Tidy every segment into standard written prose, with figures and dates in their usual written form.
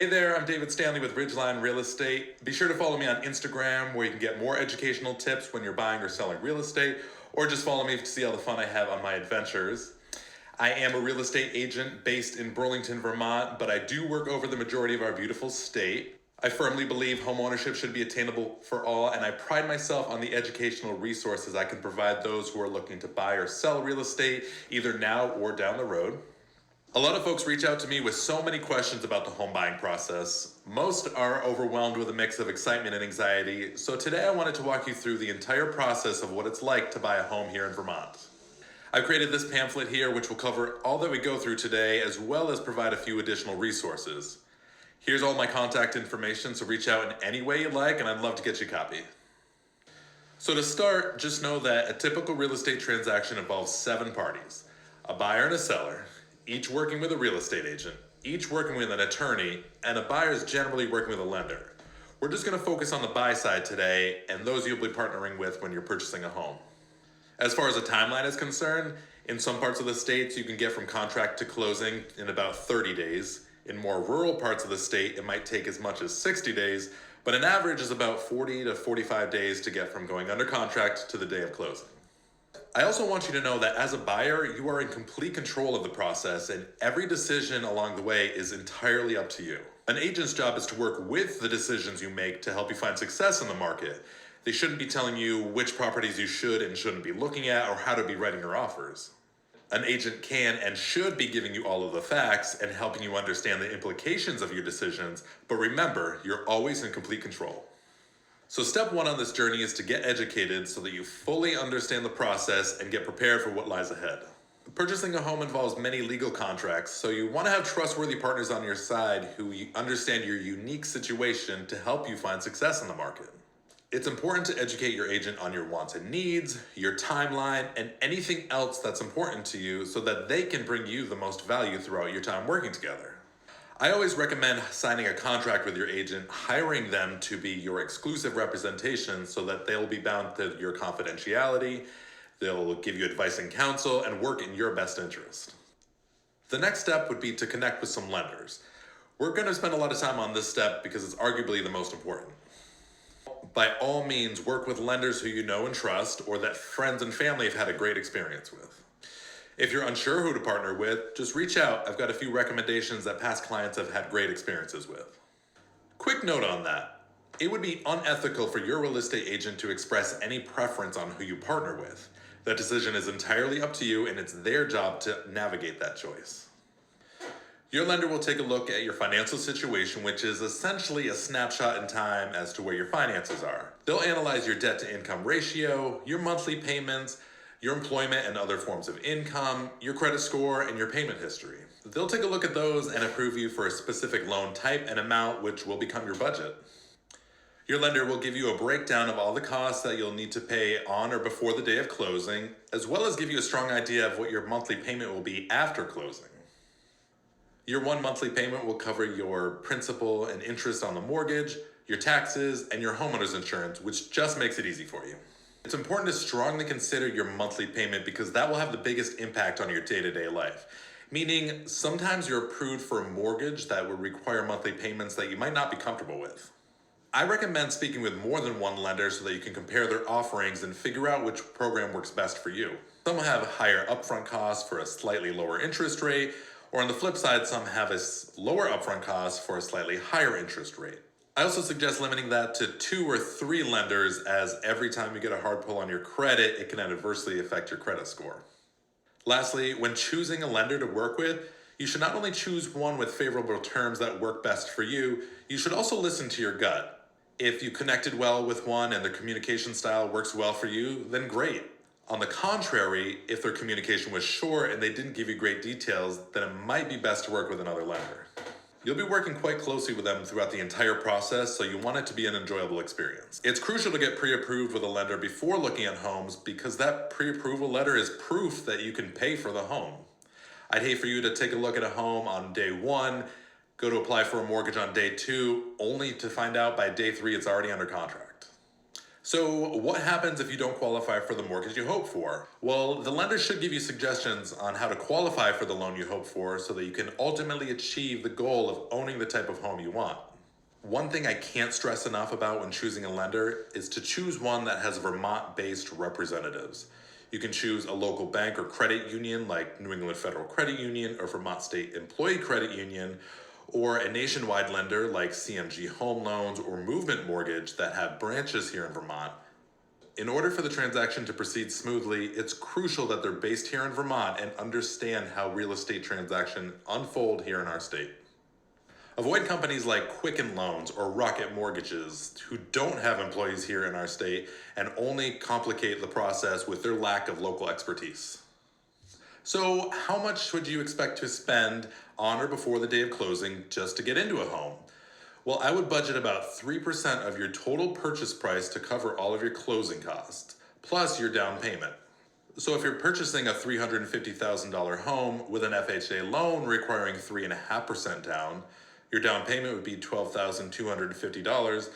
Hey there, I'm David Stanley with Ridgeline Real Estate. Be sure to follow me on Instagram where you can get more educational tips when you're buying or selling real estate, or just follow me to see all the fun I have on my adventures. I am a real estate agent based in Burlington, Vermont, but I do work over the majority of our beautiful state. I firmly believe homeownership should be attainable for all, and I pride myself on the educational resources I can provide those who are looking to buy or sell real estate, either now or down the road. A lot of folks reach out to me with so many questions about the home buying process. Most are overwhelmed with a mix of excitement and anxiety, so today I wanted to walk you through the entire process of what it's like to buy a home here in Vermont. I've created this pamphlet here which will cover all that we go through today as well as provide a few additional resources. Here's all my contact information, so reach out in any way you like and I'd love to get you a copy. So to start, just know that a typical real estate transaction involves 7 parties: a buyer and a seller, each working with a real estate agent, each working with an attorney, and a buyer is generally working with a lender. We're just going to focus on the buy side today and those you'll be partnering with when you're purchasing a home. As far as a timeline is concerned, in some parts of the states you can get from contract to closing in about 30 days. In more rural parts of the state, it might take as much as 60 days, but an average is about 40 to 45 days to get from going under contract to the day of closing. I also want you to know that as a buyer, you are in complete control of the process and every decision along the way is entirely up to you. An agent's job is to work with the decisions you make to help you find success in the market. They shouldn't be telling you which properties you should and shouldn't be looking at or how to be writing your offers. An agent can and should be giving you all of the facts and helping you understand the implications of your decisions, but remember, you're always in complete control. So step 1 on this journey is to get educated so that you fully understand the process and get prepared for what lies ahead. Purchasing a home involves many legal contracts, so you want to have trustworthy partners on your side who understand your unique situation to help you find success in the market. It's important to educate your agent on your wants and needs, your timeline, and anything else that's important to you so that they can bring you the most value throughout your time working together. I always recommend signing a contract with your agent, hiring them to be your exclusive representation so that they'll be bound to your confidentiality, they'll give you advice and counsel, and work in your best interest. The next step would be to connect with some lenders. We're going to spend a lot of time on this step because it's arguably the most important. By all means, work with lenders who you know and trust or that friends and family have had a great experience with. If you're unsure who to partner with, just reach out. I've got a few recommendations that past clients have had great experiences with. Quick note on that. It would be unethical for your real estate agent to express any preference on who you partner with. That decision is entirely up to you and it's their job to navigate that choice. Your lender will take a look at your financial situation, which is essentially a snapshot in time as to where your finances are. They'll analyze your debt to income ratio, your monthly payments, your employment and other forms of income, your credit score, and your payment history. They'll take a look at those and approve you for a specific loan type and amount which will become your budget. Your lender will give you a breakdown of all the costs that you'll need to pay on or before the day of closing, as well as give you a strong idea of what your monthly payment will be after closing. Your 1 monthly payment will cover your principal and interest on the mortgage, your taxes, and your homeowner's insurance, which just makes it easy for you. It's important to strongly consider your monthly payment because that will have the biggest impact on your day-to-day life. Meaning, sometimes you're approved for a mortgage that will require monthly payments that you might not be comfortable with. I recommend speaking with more than one lender so that you can compare their offerings and figure out which program works best for you. Some will have higher upfront costs for a slightly lower interest rate, or on the flip side, some have a lower upfront cost for a slightly higher interest rate. I also suggest limiting that to 2 or 3 lenders, as every time you get a hard pull on your credit, it can adversely affect your credit score. Lastly, when choosing a lender to work with, you should not only choose one with favorable terms that work best for you, you should also listen to your gut. If you connected well with one and their communication style works well for you, then great. On the contrary, if their communication was short and they didn't give you great details, then it might be best to work with another lender. You'll be working quite closely with them throughout the entire process, so you want it to be an enjoyable experience. It's crucial to get pre-approved with a lender before looking at homes because that pre-approval letter is proof that you can pay for the home. I'd hate for you to take a look at a home on day 1, go to apply for a mortgage on day 2, only to find out by day 3 it's already under contract. So, what happens if you don't qualify for the mortgage you hope for? Well, the lender should give you suggestions on how to qualify for the loan you hope for so that you can ultimately achieve the goal of owning the type of home you want. One thing I can't stress enough about when choosing a lender is to choose one that has Vermont based representatives. You can choose a local bank or credit union like New England Federal Credit Union or Vermont State Employee Credit Union, or a nationwide lender like CMG Home Loans or Movement Mortgage that have branches here in Vermont. In order for the transaction to proceed smoothly, it's crucial that they're based here in Vermont and understand how real estate transactions unfold here in our state. Avoid companies like Quicken Loans or Rocket Mortgages who don't have employees here in our state and only complicate the process with their lack of local expertise. So, how much would you expect to spend on or before the day of closing just to get into a home? Well, I would budget about 3% of your total purchase price to cover all of your closing costs, plus your down payment. So if you're purchasing a $350,000 home with an FHA loan requiring 3.5% down, your down payment would be $12,250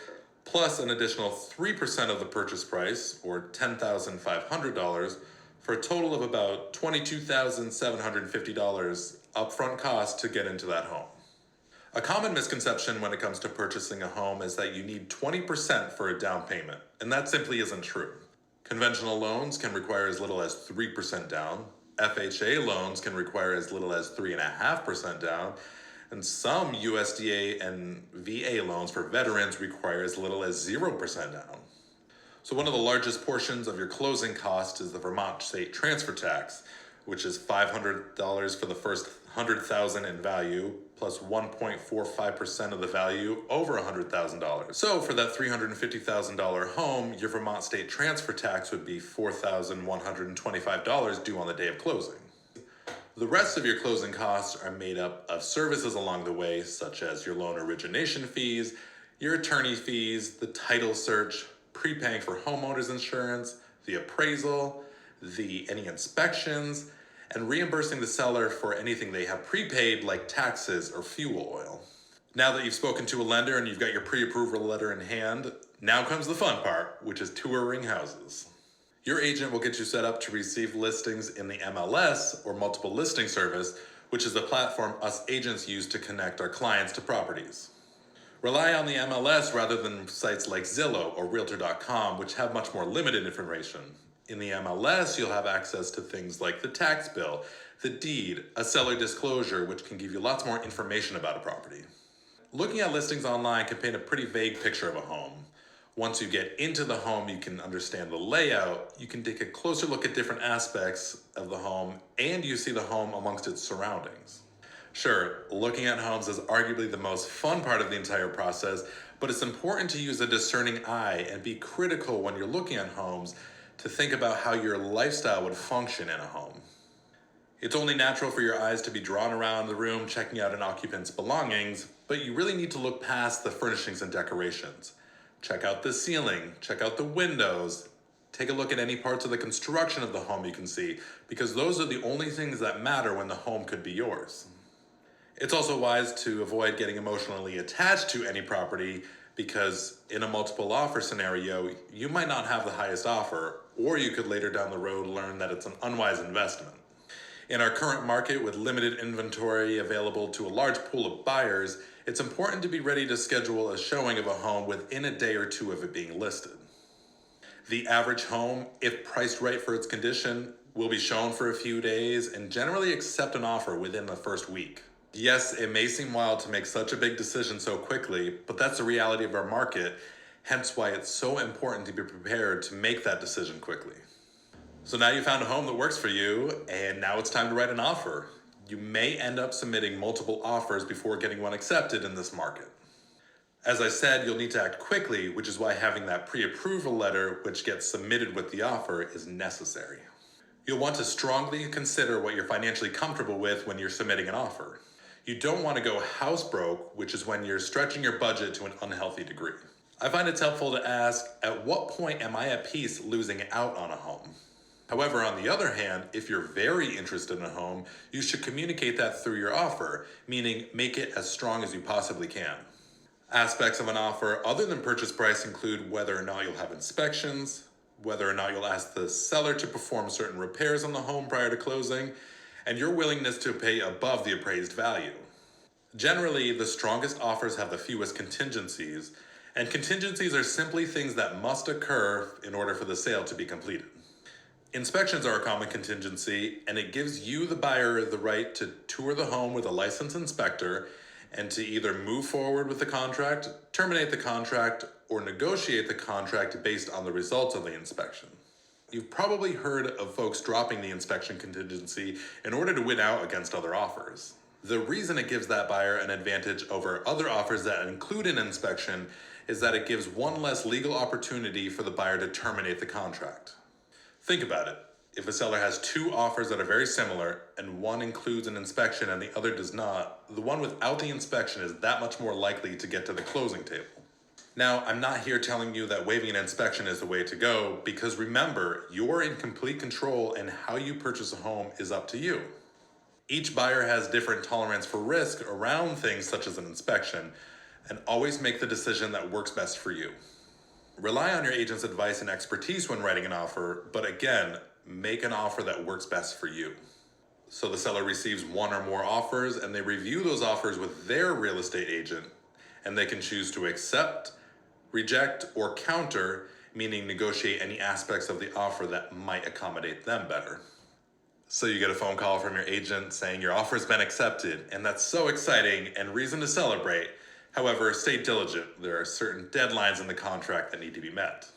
plus an additional 3% of the purchase price, or $10,500, for a total of about $22,750 upfront cost to get into that home. A common misconception when it comes to purchasing a home is that you need 20% for a down payment, and that simply isn't true. Conventional loans can require as little as 3% down, FHA loans can require as little as 3.5% down, and some USDA and VA loans for veterans require as little as 0% down. So one of the largest portions of your closing cost is the Vermont state transfer tax, which is $500 for the first $100,000 in value, plus 1.45% of the value over $100,000. So for that $350,000 home, your Vermont state transfer tax would be $4,125 due on the day of closing. The rest of your closing costs are made up of services along the way, such as your loan origination fees, your attorney fees, the title search, prepaying for homeowners insurance, the appraisal, any inspections, and reimbursing the seller for anything they have prepaid like taxes or fuel oil. Now that you've spoken to a lender and you've got your pre-approval letter in hand, now comes the fun part, which is touring houses. Your agent will get you set up to receive listings in the MLS, or multiple listing service, which is the platform us agents use to connect our clients to properties. Rely on the MLS rather than sites like Zillow or Realtor.com, which have much more limited information. In the MLS, you'll have access to things like the tax bill, the deed, a seller disclosure, which can give you lots more information about a property. Looking at listings online can paint a pretty vague picture of a home. Once you get into the home, you can understand the layout, you can take a closer look at different aspects of the home, and you see the home amongst its surroundings. Sure, looking at homes is arguably the most fun part of the entire process, but it's important to use a discerning eye and be critical when you're looking at homes to think about how your lifestyle would function in a home. It's only natural for your eyes to be drawn around the room checking out an occupant's belongings, but you really need to look past the furnishings and decorations. Check out the ceiling, check out the windows, take a look at any parts of the construction of the home you can see, because those are the only things that matter when the home could be yours. It's also wise to avoid getting emotionally attached to any property, because in a multiple offer scenario, you might not have the highest offer, or you could later down the road learn that it's an unwise investment. In our current market with limited inventory available to a large pool of buyers, it's important to be ready to schedule a showing of a home within a day or two of it being listed. The average home, if priced right for its condition, will be shown for a few days and generally accept an offer within the first week. Yes, it may seem wild to make such a big decision so quickly, but that's the reality of our market, hence why it's so important to be prepared to make that decision quickly. So now you found a home that works for you, and now it's time to write an offer. You may end up submitting multiple offers before getting one accepted in this market. As I said, you'll need to act quickly, which is why having that pre-approval letter, which gets submitted with the offer, is necessary. You'll want to strongly consider what you're financially comfortable with when you're submitting an offer. You don't want to go house broke, which is when you're stretching your budget to an unhealthy degree. I find it's helpful to ask, at what point am I at peace losing out on a home? However, on the other hand, if you're very interested in a home, you should communicate that through your offer, meaning make it as strong as you possibly can. Aspects of an offer other than purchase price include whether or not you'll have inspections, whether or not you'll ask the seller to perform certain repairs on the home prior to closing, and your willingness to pay above the appraised value. Generally, the strongest offers have the fewest contingencies, and contingencies are simply things that must occur in order for the sale to be completed. Inspections are a common contingency, and it gives you, the buyer, the right to tour the home with a licensed inspector and to either move forward with the contract, terminate the contract, or negotiate the contract based on the results of the inspection. You've probably heard of folks dropping the inspection contingency in order to win out against other offers. The reason it gives that buyer an advantage over other offers that include an inspection is that it gives one less legal opportunity for the buyer to terminate the contract. Think about it. If a seller has two offers that are very similar and one includes an inspection and the other does not, the one without the inspection is that much more likely to get to the closing table. Now, I'm not here telling you that waiving an inspection is the way to go, because remember, you're in complete control and how you purchase a home is up to you. Each buyer has different tolerance for risk around things such as an inspection, and always make the decision that works best for you. Rely on your agent's advice and expertise when writing an offer, but again, make an offer that works best for you. So the seller receives one or more offers and they review those offers with their real estate agent, and they can choose to accept, reject, or counter, meaning negotiate any aspects of the offer that might accommodate them better. So you get a phone call from your agent saying your offer's been accepted, and that's so exciting and reason to celebrate. However, stay diligent. There are certain deadlines in the contract that need to be met.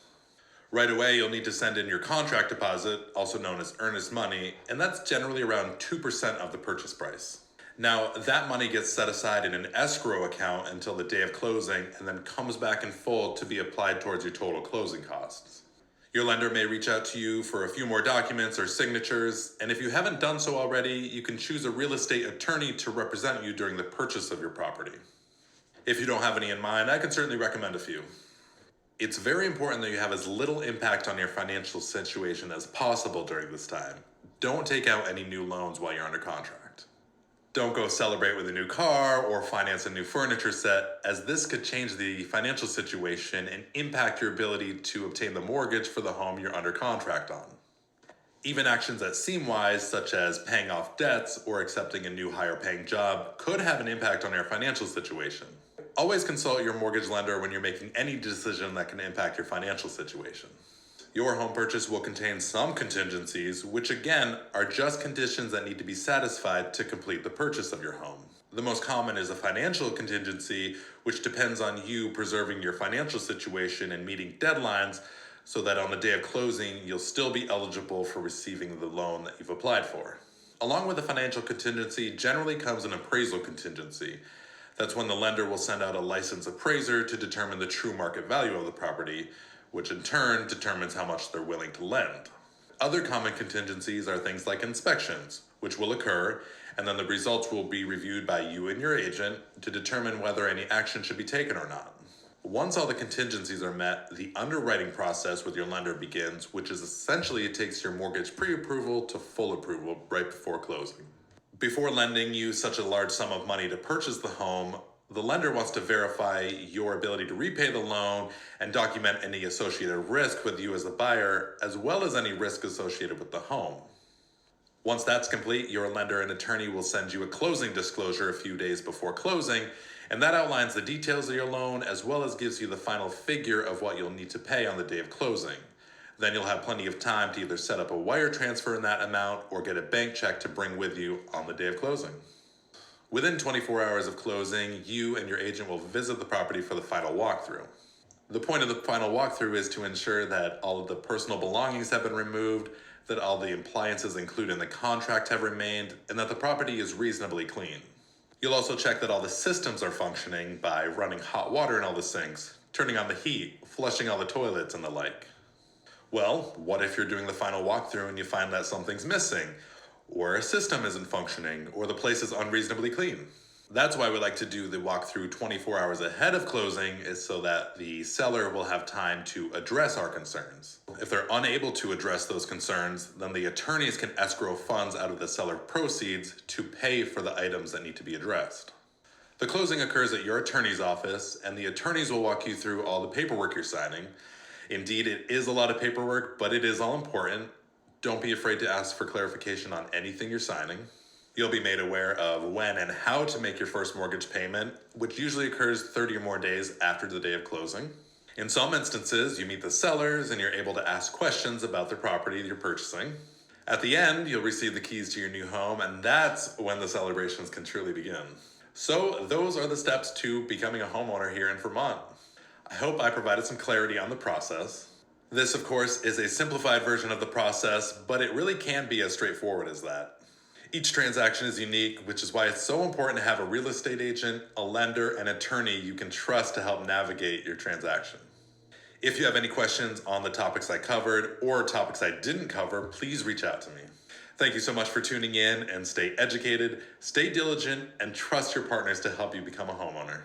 Right away, you'll need to send in your contract deposit, also known as earnest money, and that's generally around 2% of the purchase price. Now, that money gets set aside in an escrow account until the day of closing and then comes back in full to be applied towards your total closing costs. Your lender may reach out to you for a few more documents or signatures, and if you haven't done so already, you can choose a real estate attorney to represent you during the purchase of your property. If you don't have any in mind, I can certainly recommend a few. It's very important that you have as little impact on your financial situation as possible during this time. Don't take out any new loans while you're under contract. Don't go celebrate with a new car or finance a new furniture set, as this could change the financial situation and impact your ability to obtain the mortgage for the home you're under contract on. Even actions that seem wise, such as paying off debts or accepting a new higher paying job, could have an impact on your financial situation. Always consult your mortgage lender when you're making any decision that can impact your financial situation. Your home purchase will contain some contingencies, which again are just conditions that need to be satisfied to complete the purchase of your home. The most common is a financial contingency, which depends on you preserving your financial situation and meeting deadlines so that on the day of closing, you'll still be eligible for receiving the loan that you've applied for. Along with the financial contingency generally comes an appraisal contingency. That's when the lender will send out a licensed appraiser to determine the true market value of the property, which in turn determines how much they're willing to lend. Other common contingencies are things like inspections, which will occur, and then the results will be reviewed by you and your agent to determine whether any action should be taken or not. Once all the contingencies are met, the underwriting process with your lender begins, which is essentially it takes your mortgage pre-approval to full approval right before closing. Before lending you such a large sum of money to purchase the home, the lender wants to verify your ability to repay the loan and document any associated risk with you as a buyer, as well as any risk associated with the home. Once that's complete, your lender and attorney will send you a closing disclosure a few days before closing, and that outlines the details of your loan as well as gives you the final figure of what you'll need to pay on the day of closing. Then you'll have plenty of time to either set up a wire transfer in that amount or get a bank check to bring with you on the day of closing. Within 24 hours of closing, you and your agent will visit the property for the final walkthrough. The point of the final walkthrough is to ensure that all of the personal belongings have been removed, that all the appliances included in the contract have remained, and that the property is reasonably clean. You'll also check that all the systems are functioning by running hot water in all the sinks, turning on the heat, flushing all the toilets, and the like. Well, what if you're doing the final walkthrough and you find that something's missing, or a system isn't functioning, or the place is unreasonably clean? That's why we like to do the walkthrough 24 hours ahead of closing, is so that the seller will have time to address our concerns. If they're unable to address those concerns, then the attorneys can escrow funds out of the seller proceeds to pay for the items that need to be addressed. The closing occurs at your attorney's office, and the attorneys will walk you through all the paperwork you're signing. Indeed, it is a lot of paperwork, but it is all important. Don't be afraid to ask for clarification on anything you're signing. You'll be made aware of when and how to make your first mortgage payment, which usually occurs 30 or more days after the day of closing. In some instances, you meet the sellers and you're able to ask questions about the property you're purchasing. At the end, you'll receive the keys to your new home, and that's when the celebrations can truly begin. So, those are the steps to becoming a homeowner here in Vermont. I hope I provided some clarity on the process. This, of course, is a simplified version of the process, but it really can be as straightforward as that. Each transaction is unique, which is why it's so important to have a real estate agent, a lender, and attorney you can trust to help navigate your transaction. If you have any questions on the topics I covered or topics I didn't cover, please reach out to me. Thank you so much for tuning in, and stay educated, stay diligent, and trust your partners to help you become a homeowner.